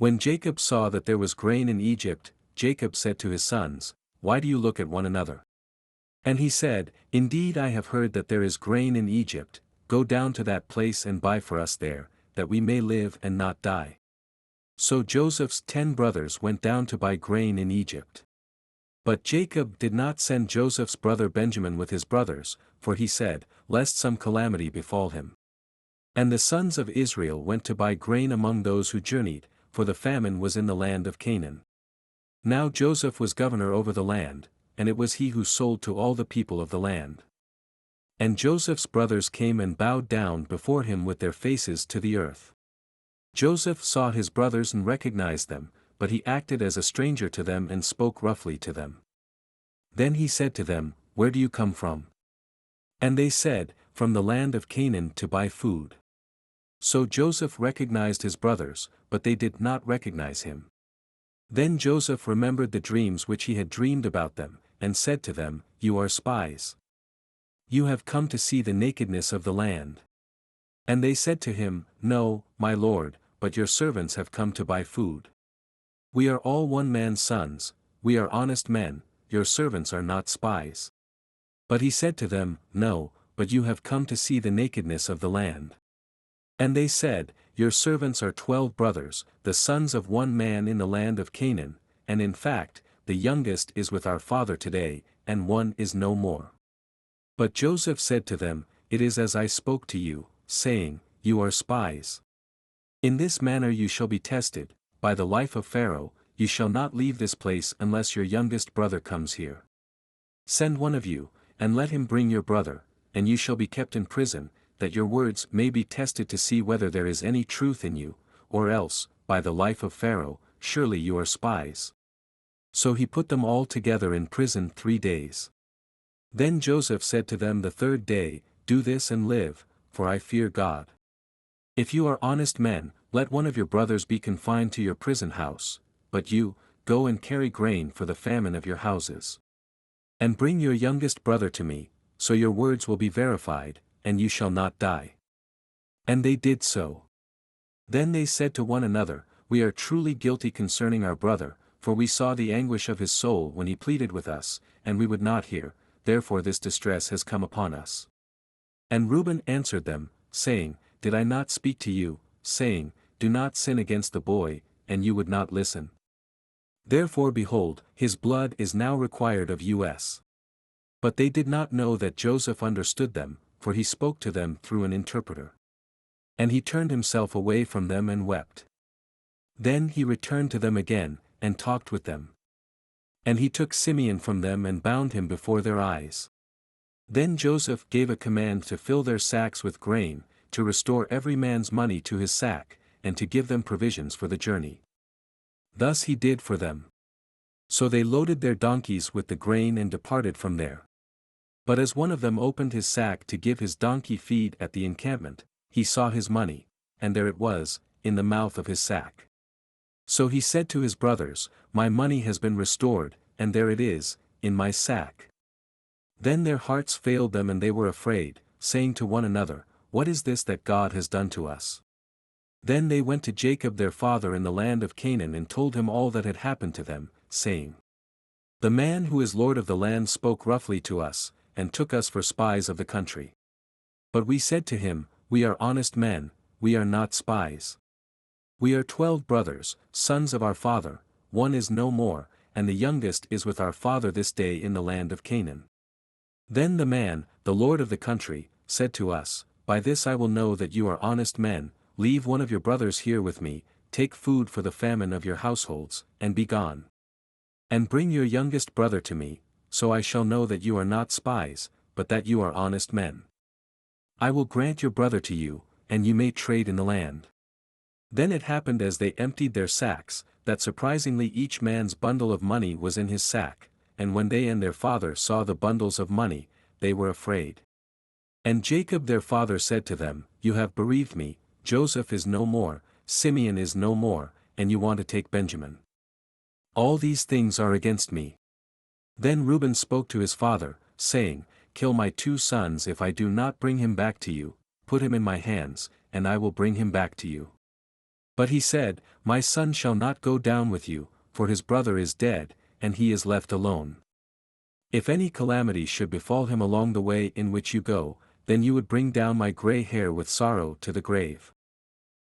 When Jacob saw that there was grain in Egypt, Jacob said to his sons, "Why do you look at one another?" And he said, "Indeed I have heard that there is grain in Egypt, go down to that place and buy for us there, that we may live and not die." So Joseph's 10 brothers went down to buy grain in Egypt. But Jacob did not send Joseph's brother Benjamin with his brothers, for he said, lest some calamity befall him. And the sons of Israel went to buy grain among those who journeyed, for the famine was in the land of Canaan. Now Joseph was governor over the land, and it was he who sold to all the people of the land. And Joseph's brothers came and bowed down before him with their faces to the earth. Joseph saw his brothers and recognized them, but he acted as a stranger to them and spoke roughly to them. Then he said to them, "Where do you come from?" And they said, "From the land of Canaan to buy food." So Joseph recognized his brothers, but they did not recognize him. Then Joseph remembered the dreams which he had dreamed about them, and said to them, "You are spies. You have come to see the nakedness of the land." And they said to him, "No, my lord, but your servants have come to buy food. We are all one man's sons, we are honest men, your servants are not spies." But he said to them, "No, but you have come to see the nakedness of the land." And they said, "Your servants are 12 brothers, the sons of one man in the land of Canaan, and in fact, the youngest is with our father today, and one is no more." But Joseph said to them, "It is as I spoke to you, saying, You are spies. In this manner you shall be tested, by the life of Pharaoh, you shall not leave this place unless your youngest brother comes here. Send one of you, and let him bring your brother, and you shall be kept in prison, that your words may be tested to see whether there is any truth in you, or else, by the life of Pharaoh, surely you are spies." So he put them all together in prison 3 days. Then Joseph said to them the 3rd day, "Do this and live, for I fear God. If you are honest men, let one of your brothers be confined to your prison house, but you, go and carry grain for the famine of your houses. And bring your youngest brother to me, so your words will be verified, and you shall not die." And they did so. Then they said to one another, "We are truly guilty concerning our brother, for we saw the anguish of his soul when he pleaded with us, and we would not hear, therefore this distress has come upon us." And Reuben answered them, saying, "Did I not speak to you, saying, Do not sin against the boy, and you would not listen? Therefore behold, his blood is now required of us." But they did not know that Joseph understood them, for he spoke to them through an interpreter. And he turned himself away from them and wept. Then he returned to them again, and talked with them. And he took Simeon from them and bound him before their eyes. Then Joseph gave a command to fill their sacks with grain, to restore every man's money to his sack, and to give them provisions for the journey. Thus he did for them. So they loaded their donkeys with the grain and departed from there. But as one of them opened his sack to give his donkey feed at the encampment, he saw his money, and there it was, in the mouth of his sack. So he said to his brothers, "My money has been restored, and there it is, in my sack." Then their hearts failed them and they were afraid, saying to one another, "What is this that God has done to us?" Then they went to Jacob their father in the land of Canaan and told him all that had happened to them, saying, "The man who is lord of the land spoke roughly to us, and took us for spies of the country. But we said to him, We are honest men, we are not spies. We are 12 brothers, sons of our father, one is no more, and the youngest is with our father this day in the land of Canaan." Then the man, the lord of the country, said to us, "By this I will know that you are honest men, leave one of your brothers here with me, take food for the famine of your households, and be gone. And bring your youngest brother to me, so I shall know that you are not spies, but that you are honest men. I will grant your brother to you, and you may trade in the land." Then it happened as they emptied their sacks, that surprisingly each man's bundle of money was in his sack, and when they and their father saw the bundles of money, they were afraid. And Jacob their father said to them, "You have bereaved me, Joseph is no more, Simeon is no more, and you want to take Benjamin. All these things are against me." Then Reuben spoke to his father, saying, "Kill my 2 sons if I do not bring him back to you, put him in my hands, and I will bring him back to you." But he said, My son shall not go down with you, for his brother is dead, and he is left alone. If any calamity should befall him along the way in which you go, then you would bring down my gray hair with sorrow to the grave.